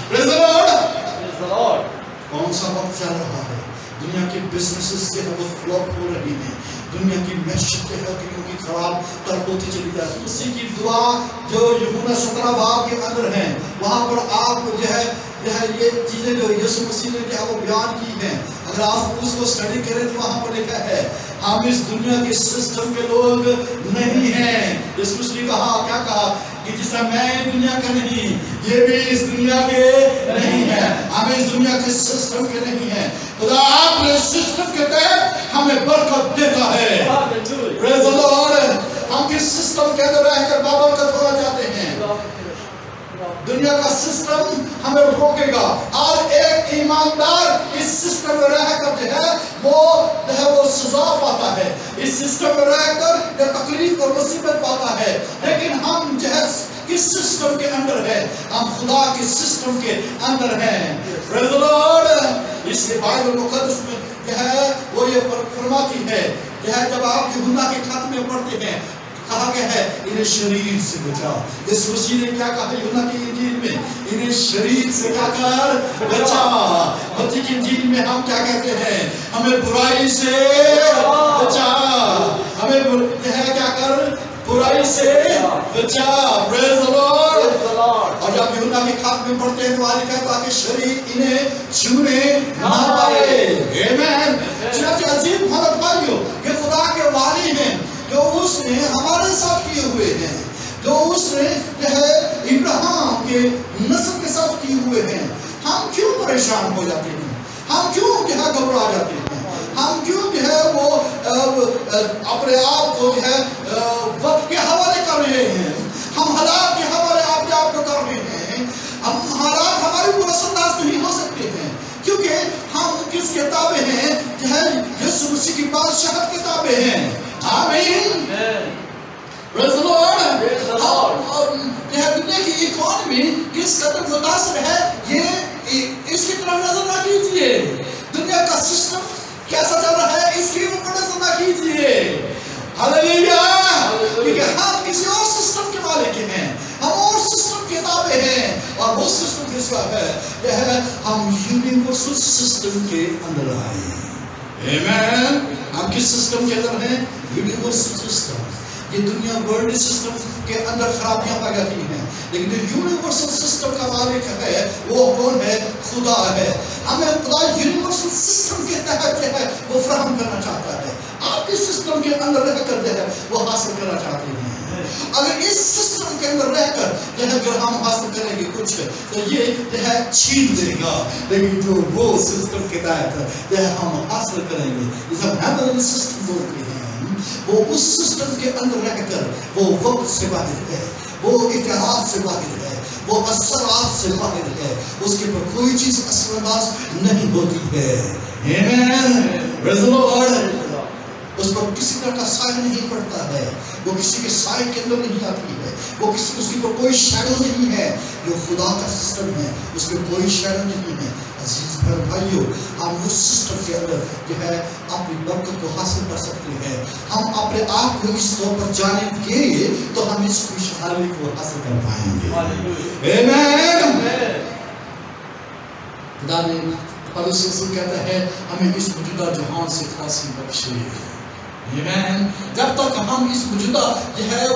Speaker 1: Praise the Lord. Praise the Lord. کون سا وقت چل رہا ہے؟ دنیا کی بزنسز جو ہے وہ فلوپ ہو رہی ہیں، دنیا کی معیشت جو ہے کیونکہ خراب تر ہوتی چلی جاتی ہے. اسی کی دعا جو یوحنا 17 باب کے اندر ہیں، وہاں پر آپ جو ہے یہ چیزیں جو یسوع مسیح نے کیا وہ بیان کی ہیں، اگر آپ اس کو اسٹڈی کریں تو وہاں پر لکھا ہے ہم اس دنیا کے سسٹم کے لوگ نہیں ہیں. یسوع مسیح نے کہا، کیا کہا کہ جس طرح میں دنیا کا نہیں، یہ بھی اس دنیا کے نہیں ہے. ہم اس دنیا کے سسٹم کے نہیں ہیں. خدا اپنے سسٹم کے تحت ہمیں برکت دیتا ہے. Praise the Lord. ہم کس سسٹم کے اندر رہ کر بابرکت ہونا چاہتے ہیں؟ دنیا کا سسٹم ہمیں روکے گا، اور ایک ایماندار اس سسٹم میں رہ کر جو ہے وہ سزا پاتا ہے، اس سسٹم میں رہ کر یہ تکلیف اور مصیبت پاتا ہے. لیکن ہم جو ہے کس سسٹم کے اندر ہے؟ ہم خدا کے سسٹم کے اندر ہیں. Praise the Lord. اس لیے بائبل مقدس میں جو ہے وہ یہ فرماتی ہے کہ جب آپ یوحنا کے خط میں پڑھتے ہیں، کہا گیا ہے انہیں شریر سے بچا. اس مسیح نے کیا کہا یوحنا کی انجیل میں؟ انہیں شریر سے کیا کر بچا. متی کی انجیل میں ہم کیا کہتے ہیں؟ ہمیں برائی سے بچا، ہمیں جو ہے کیا کر برائی سے بچا. Praise the Lord. اور جب یوحنا کے خط میں پڑھتے ہیں تو آج کہتا ہے کہ شریر انہیں چھونے نہ پائے. آمین. چنانچہ عظیم حضرت بھائیو، یہ خدا کے وعدے ہیں جو اس نے ہمارے ساتھ کیے ہوئے ہیں، جو اس نے جو ہے ابراہیم کے نسل کے ساتھ کیے ہوئے ہیں. ہم کیوں پریشان ہو جاتے ہیں؟ ہم کیوں جو ہے گھبرا جاتے ہیں؟ ہم کیوں جو ہے وہ اپنے آپ کو جو ہے وقت کے حوالے کر رہے ہیں؟ ہم حالات کے حوالے اپنے آپ کو کر رہے ہیں. ہم حالات ہمارے اوپر اثر انداز نہیں ہو سکتے ہیں، کیونکہ ہم کس کے تابع ہیں؟ جو ہے یسوع مسیح کی بادشاہت کے تابع ہیں. آمین. Praise the Lord. اور دنیا کی اکانومی کس قدر متاثر ہے، یہ اس کی طرف نظر نہ کیجیے. دنیا کا سسٹم کیسا چل رہا ہے، اس کی اوپر نظر نہ کیجیے. ہاللیلویا. کیونکہ ہم کسی اور سسٹم کے مالک ہیں، ہم اور سسٹم کے تابع ہیں، اور وہ سسٹم کس کا ہے؟ یہ ہے ہم یونیورسل سسٹم کے اندر آئے. آمین. ہم کس سسٹم کے اندر ہیں؟ Universal system. یہ دنیا ورلڈ سسٹم کے اندر خرابیاں پائی جاتی ہیں، لیکن جو یونیورسل سسٹم کا مالک ہے وہ کون ہے؟ خدا ہے. ہمیں خدا یونیورسل سسٹم کے تحت جو ہے وہ فراہم کرنا چاہتا ہے. آپ کس سسٹم کے اندر رہ کر جو ہے وہ حاصل کرنا چاہتے ہیں؟ اگر اس سسٹم کے اندر رہ کر اگر ہم حاصل کریں گے کچھ تو یہ چھین دے گا، لیکن جو وہ سسٹم کے تحت ہم حاصل کریں گے، جسے ہم ہیمرن سسٹم بولتے ہیں، وہ اس سسٹم کے اندر رہ کر وہ وقت سے باہر ہے، وہ اتحاد سے باہر ہے، وہ اثرات سے باہر ہے، اس کے پر کوئی چیز اثر انداز نہیں ہوتی ہے. آمین، پریز دی لارڈ. اس پر کسی طرح کا سایہ نہیں پڑتا ہے، وہ کسی کے سائے کے اندر نہیں آتی ہے، وہ اس کے پر کوئی شیڈو نہیں ہے. جو خدا کا سسٹم ہے اس پہ کوئی شیڈو نہیں ہے. عزیز بھائیو، ہم اس سسٹم کے اندر اپنی برکت کو حاصل کر سکتے ہیں. ہم اپنے آپ کو اس طور پر جانیں گے تو ہم اس خوشحالی کو حاصل کر پائیں گے. آمین. خدا نے پولس رسول کہتا ہے ہمیں اس موجودہ جہان سے خلاصی بخشے. آمین. جب تک ہم اس موجودہ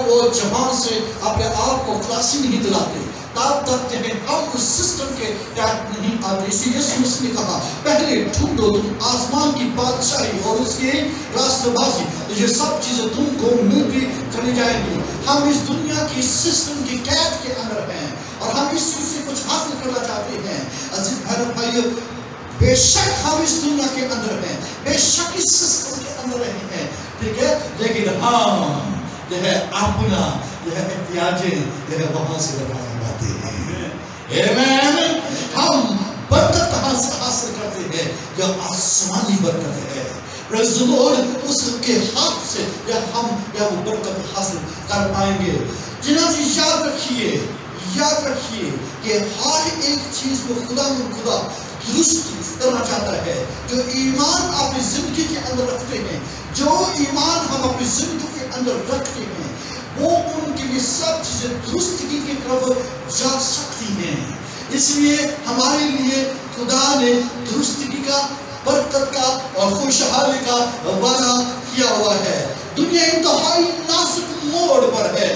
Speaker 1: وہ جہان سے اپنے آپ کو خلاصی نہیں دلاتے، تب تک ہم اس سسٹم کے تحت نہیں آتے. اسی یسوع مسیح نے کہا پہلے ڈھونڈو تم آسمان کی بادشاہی اور اس کی راستہ بازی، یہ سب چیزیں تم کو ملتی چلی جائیں گی. ہم اس دنیا کی سسٹم کی قید کے اندر ہیں اور ہم اس چیز سے کچھ حاصل کرنا چاہتے ہیں. عزیز بھائیو، بے شک ہم اس دنیا کے اندر ہیں، بے شک اس سسٹم کے اندر رہے ہیں، ٹھیک ہے، لیکن ہم اپنا احتیاجیں وہاں سے لگانے جاتے ہیں. آمین. ہم برکت کہاں سے حاصل کرتے ہیں؟ جو آسمانی برکت ہے. پریز دی لارڈ. اس کے ہاتھ سے ہم وہ برکت حاصل کر پائیں گے. چنانچہ یاد رکھیے کہ ہر ایک چیز کو خدا درست کرنا چاہتا ہے. جو ایمان اپنی زندگی کے اندر رکھتے ہیں، جو ایمان ہم اپنی زندگی کے اندر رکھتے ہیں، وہ ان کے لیے سب چیزیں درستگی کی طرف جا سکتی ہیں. اس لیے ہمارے لیے خدا نے درستگی کا، برکت کا اور خوشحالی کا وعدہ کیا ہوا ہے. دنیا انتہائی نازک موڑ پر ہے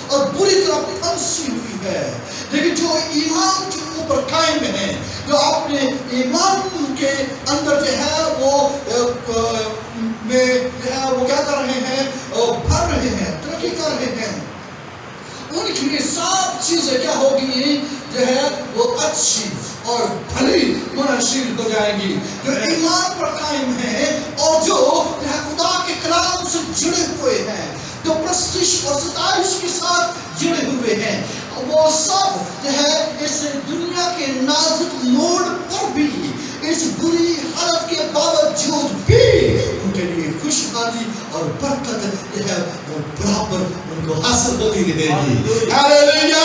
Speaker 1: اور بری طرح پھنسی ہوئی ہے، لیکن جو ایمان کے اوپر قائم ہے، جو اپنے ایمان کے اندر وہ کیا کر رہے ہیں، بھر رہے ہیں، ترقی کر رہے ہیں، ان کے لیے سب چیزیں کیا ہوگی، وہ اچھی اور بھلی منحصر ہو جائیں گی. جو ایمان پر قائم ہیں اور جو خدا کے کلام سے جڑے ہوئے ہیں، جو پرستش اور ستائش کے ساتھ جڑے ہوئے ہیں، وہ سب اس دنیا کے نازک موڑ پر بھی، اس بری حالت کے باوجود بھی ان کے لیے خوشحالی اور برکت وہ برابر ان کو حاصل ہوتی رہے گی. ہاللیلویا.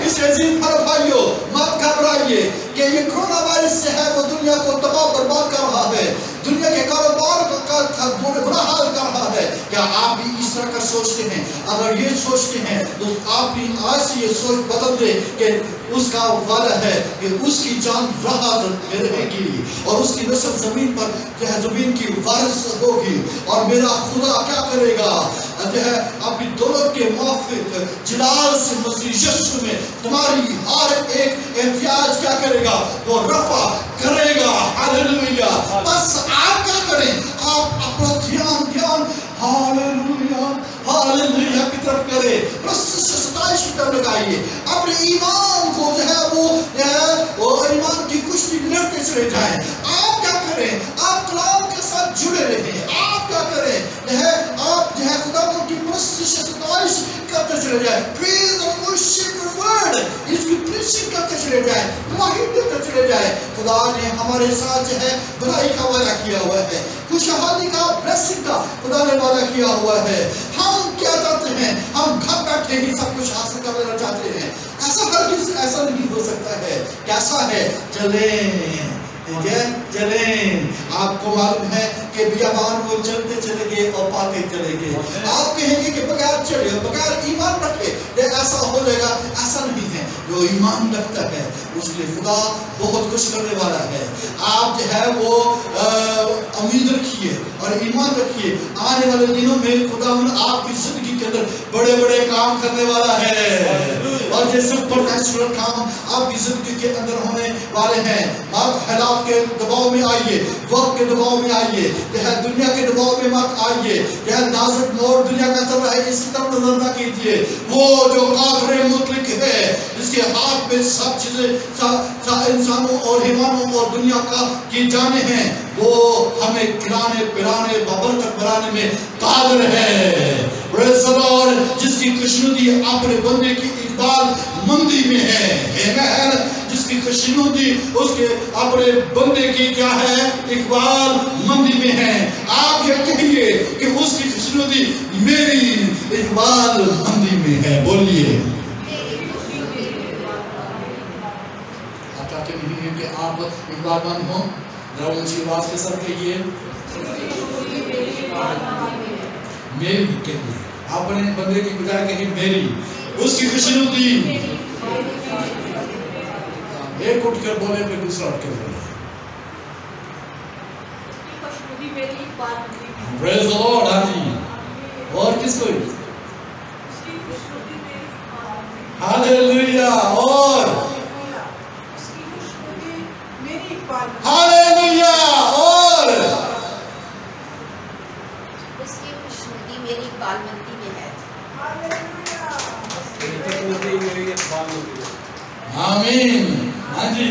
Speaker 1: اس عظیم بھائیو، مت گھبرائیے کہ یہ کرونا وائرس سے وہ دنیا کو تباہ برباد کر رہا ہے، دنیا کے کاروبار کا برا حال کر رہا ہے. کیا آپ بھی اس طرح کا سوچتے ہیں؟ اگر یہ سوچتے ہیں تو آپ بھی آج سے یہ سوچ بدل دے کہ اس کا وعدہ ہے کہ اس کی جان راحت میں رہے گی اور اس کی نسل زمین پر زمین کی وارث ہوگی، اور میرا خدا کیا کرے گا، اپنی دولت کے موافق جلال سے مسیح یسوع میں تمہاری ہر ایک احتیاج کیا کرے گا، وہ رفع کرے گا. ہاللیلویا. بس آپ کیا کریں، آپ اپنا دھیان ہاللیلویا کی طرف کرے، ستائش کی طرف لگائیے. اپنے ایمان کو وہ ایمان کی کشتی لڑتے چلے جائیں. آپ کیا کریں، آپ کلام کے ساتھ جڑے رہیں. آپ کیا کریں، آپ خدا کی ستائش کرتے چلے جائیں. پریز اور ورشپ دی ورڈ، اس کی پریچنگ کرتے چلے جائیں، گواہی دیتے چلے جائیں. خدا نے ہمارے ساتھ بھلائی کا وعدہ کیا ہوا ہے، خوشحالی کا، بلیسنگ کا خدا نے وعدہ کیا ہوا ہے. ہم کیا چاہتے ہیں، ہم گھر بیٹھے ہی سب کچھ حاصل کر لینا چاہتے ہیں. ایسا نہیں ہو سکتا ہے. کیسا ہے، چلیں چلیں. آپ کو معلوم ہے کہ بیابان وہ چلتے چلے گئے اور پاتے چلے گئے. آپ کہیں گے کہ بغیر چلے، بغیر ایمان رکھے ایسا ہو جائے گا. ایسا نہیں ہے. جو ایمان رکھتا ہے اس لیے خدا بہت کچھ کرنے والا ہے. آپ وہ امید رکھیے اور ایمان رکھیے. آنے والے دنوں میں خدا آپ کی زندگی کے اندر بڑے بڑے کام کرنے والا ہے، اور یہ سپر نیچرل کام آپ کی زندگی کے اندر ہونے والے ہیں. آپ حالات کے دباؤ میں آئیے, وقت کے دباؤ میں آئیے, دنیا کے دباؤ میں مت آئیے. نازک موڑ دنیا کا چل رہا ہے, اس طرف نظر نہ کیجیے. وہ جو قادر مطلق ہے, جس کے ہاتھ میں سب چیزیں انسانوں اور حیوانوں اور دنیا کی جانیں ہیں, وہ ہمیں کھلانے پلانے برکت بنانے میں قادر ہے. پریز دی لارڈ. جس کی خوشنودی اپنے بندے کی اقبال مندی میں ہے. آمین. جس کی خوشنودی اس کے اپنے بندے کی کیا ہے, اقبال مندی میں ہے. آپ یہ کہیے کہ اس کی خوشنودی میری اقبال مندی میں ہے. بولیے. آپ چاہتے نہیں ہیں کہ آپ اقبال مند ہوں؟ ذرا اونچی آواز کے ساتھ کہیے میری. کہیے اپنے بندے کی بجائے کہیے میری. اس کی خوشنودی. ایک اٹھ کر بولے پھر دوسرا اٹھ کر بولے. پریز دی لارڈ. ہاں جی. اور کس کو؟ ہاللویا. اور ہاللویا. اور
Speaker 2: اس کی خوشنودی میری اقبال مندی میں ہے.
Speaker 1: آمین. ہاں جی.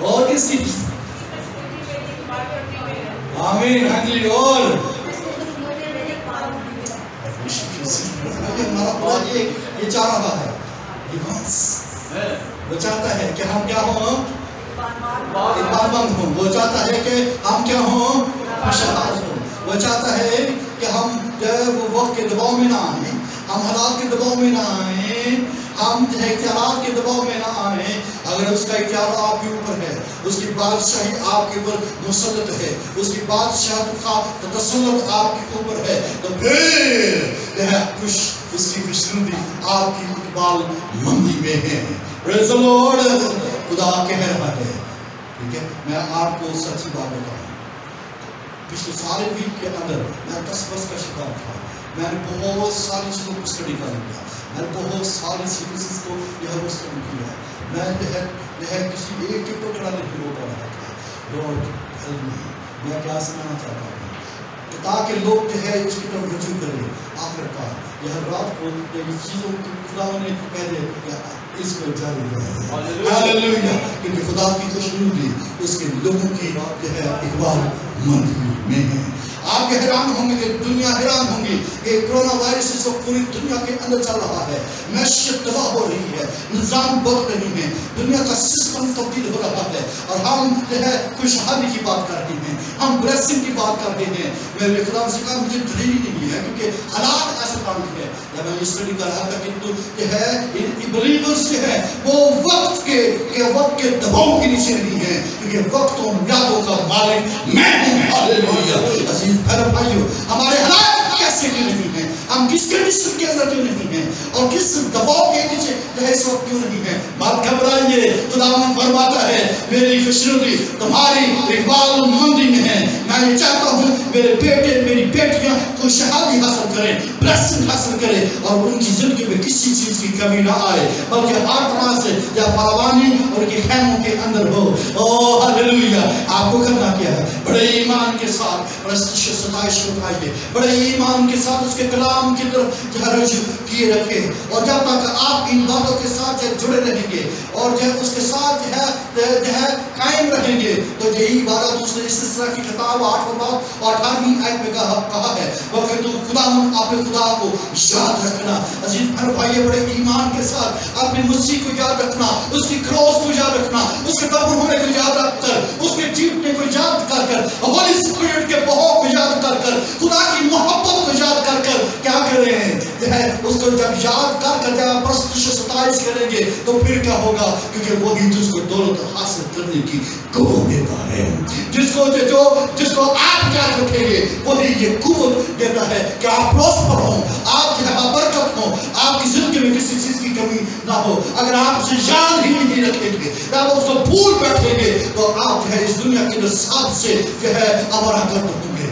Speaker 1: اور کس کی؟ آمین. ہاں جی. اور یہ چاہ رہا ہے, وہ چاہتا ہے کہ ہم کیا ہوں, اقبال مند ہوں. وہ چاہتا ہے کہ ہم کیا ہوں, خوشحال ہوں. وہ چاہتا ہے کہ ہم وہ وقت کے دباؤ میں نہ آئیں, ہم حالات کے دباؤ میں نہ آئیں, ہم اختیارات کے دباؤ میں نہ آئیں. اگر اس کا اختیار آپ کے اوپر ہے, اس کی بادشاہی آپ کے اوپر مسلط ہے, اس کی بادشاہت کا تسلط آپ کے اوپر ہے, تو پھر اس کی خوشنودی آپ کی اقبال مندی میں ہے. پریز دی لارڈ. خدا کہہ رہا ہے, ٹھیک ہے, میں آپ کو سچی بات بتاؤں, پچھلے سارے ویک کے اندر میں تصویر کا شکار تھا. میں نے بہت ساری چیزوں کو اسٹڈی کر لیا, میں نے بہت ساری سیریز کو یہ اسٹڈی کیا. میں کسی ایک کے ٹکڑا نہیں روک رہا تھا. Lord help me. میں کیا سنانا چاہتا ہوں تاکہ لوگ جو ہے اس کی طرف رجوع کریں. آخر کار یہ رات کو یہ چیزوں کو خدا نے پہلے اس کو جاری کیا. ہاللویا. کیونکہ خدا کی خوشنودی اس کے لوگوں کی جو ہے اقبال مندی میں ہے. آپ حیران ہوں گے کہ دنیا حیران ہوں گی کہ کرونا وائرس اس وقت پوری دنیا کے اندر چل رہا ہے. معیشت تباہ ہو رہی ہے, نظام بدل رہی ہے, دنیا کا سسٹم تبدیل ہو رہا ہے, اور ہم جو ہے خوشحالی کی بات کر رہے ہیں, ہم بلیسنگ کی بات کر رہے ہیں. میں نے خدا سے کہا مجھے دلیل نہیں ہے کیونکہ حالات ایسے کام ہے. جب میں اسٹڈی کر رہا تھا کہ تو جو ہے بلیورز جو ہے وہ وقت کے دباؤ کے نیچے نہیں ہے, کیونکہ وقت و میادوں کا مالک میں ہوں. ہاللویا. عزیز بھائیو, ہمارے حالات کیسے کیوں نہیں ہیں, ہم کس کنڈیشن کے اندر کیوں نہیں ہیں, اور کس دباؤ کے نیچے اس وقت کیوں نہیں ہیں. مت گھبرائیے. خداوند فرماتا ہے میری خوشنودی تمہاری اقبال مندی میں ہے. میں یہ چاہتا ہوں میرے بیٹے میری بیٹیاں خوشحالی حاصل کریں, بلیسنگ حاصل کریں, اور ان کی زندگی میں کسی چیز کی کمی نہ آئے, بلکہ ہر طرح سے یا فراوانی ان کے خیموں کے اندر ہو. او ہاللویا. آپ کو کرنا کیا ہے, بڑے ایمان کے ساتھ پرستش و ستائش کو اٹھائیے, بڑے ایمان کے ساتھ اس کے کلام کی طرف رجوع کیے رکھے, اور جب تک آپ ان باتوں کے ساتھ جڑے رہیں گے اور اس کے ساتھ جو ہے قائم رہیں گے, تو یہی بات دوسرے استثنا کی کتاب 8 باب اور 18ویں آیت میں کہا ہے, وہ کہ تم اپنے خدا کو یاد رکھنا. عزیز بھائی, بڑے ایمان کے ساتھ اپنے مسیح کو یاد رکھنا, اس کی کراس کو یاد رکھنا, اس کے قبر ہونے کو یاد رکھ کر, اس کے جیتنے کو یاد کر کر, ہولی اسپرٹ کے بہاؤ کو یاد کر کر, خدا کی محبت کو یاد کر کر کیا کریں, اس کو جب یاد کر کر جب پرستش و ستائش کریں گے تو پھر کیا ہوگا, کیونکہ وہی جس کو دولت حاصل کرنے کی قوت دیتا ہے. جس کو آپ کیا رکھیں گے وہی یہ قوت دیتا ہے کہ آپ پروسپر ہوں, آپ کی برکت ہو, آپ کی زندگی میں کسی چیز کی کمی نہ ہو. اگر آپ اسے یاد ہی نہیں رکھیں گے, آپ اس کو بھول بیٹھیں گے, تو آپ جو ہے اس دنیا کے اندر سب سے جو ہے امراکت ہوں گے.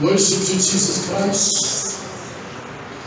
Speaker 1: Worship to Jesus Christ,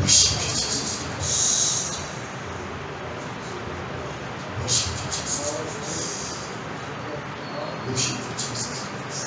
Speaker 1: worship to Jesus Christ, worship to Jesus Christ, worship to Jesus Christ।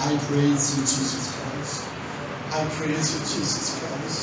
Speaker 1: I praise you Jesus Christ, I praise you Jesus Christ।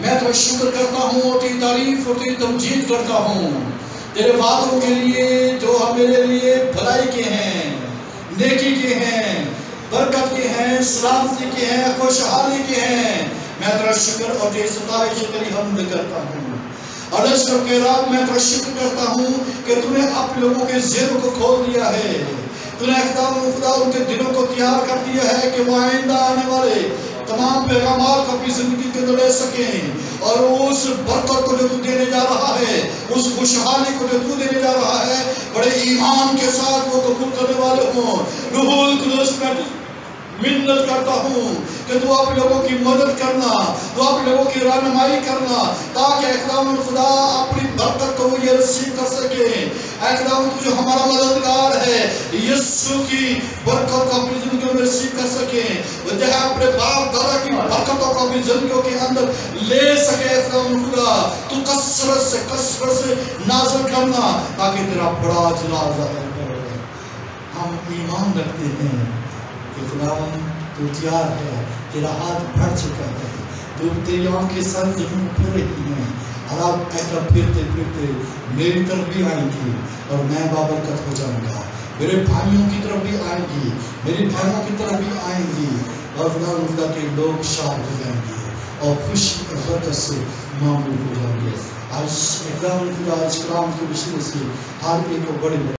Speaker 1: میں تو شکر کرتا ہوں اور تیری تعریف اور تیری تمجید کرتا ہوں تیرے وعدوں کے لیے جو میرے لیے بھلائی کے ہیں، نیکی کے ہیں، برکت کے ہیں، سلامتی کے ہیں، خوشحالی کے ہیں۔ میں تیرا شکر اور تیری ستائش تیری حمد کرتا ہوں اور اس کر کے رب میں تیرا شکر کرتا ہوں کہ تو نے اپنے لوگوں کے ذہن کو کھول دیا ہے، تو نے خدا ان کے دلوں کو تیار کر دیا ہے کہ وہ آئندہ آنے والے تمام پیغامات کو اپنی زندگی کے اندر لے سکیں اور اس برکت کو جو تو دینے جا رہا ہے، اس خوشحالی کو جو تو دینے جا رہا ہے، بڑے ایمان کے ساتھ وہ قبول کرنے والے ہوں۔ روح القدس میں منت کرتا ہوں کہ تو آپ لوگوں کی مدد کرنا، تو آپ لوگوں کی رہنمائی کرنا تاکہ خداوند خدا اپنی برکت کو وہ یہ رسیو کر سکے۔ اے خداوند تو جو ہمارا مددگار ہے، یسوع کی برکت کو اپنی زندگیوں میں رسیو کر سکے، وہ جو ہے اپنے باپ دادا کی برکتوں کو اپنی زندگیوں کے اندر لے سکے۔ خداوند خدا تو کثرت سے نازل کرنا تاکہ تیرا بڑا جلال ظاہر کرے۔ ہم ایمان رکھتے ہیں کہ خداوند تو تیار ہے، تیرا ہاتھ بڑھ چکا ہے، تو تیری آنکھیں سر زمین پھر رہی ہیں اور آپ ایسا پھرتے پھرتے میری طرف بھی آئیں گی اور میں بابرکت ہو جاؤں گا، میرے بھائیوں کی طرف بھی آئیں گی، میری بہنوں کی طرف بھی آئیں گی اور خدا کے لوگ شاد ہو جائیں گے اور خوشی اور برکت سے معمول ہو جائیں گے۔ آج خدا اس کلام کے وسیلے سے ہر ایک کو بڑے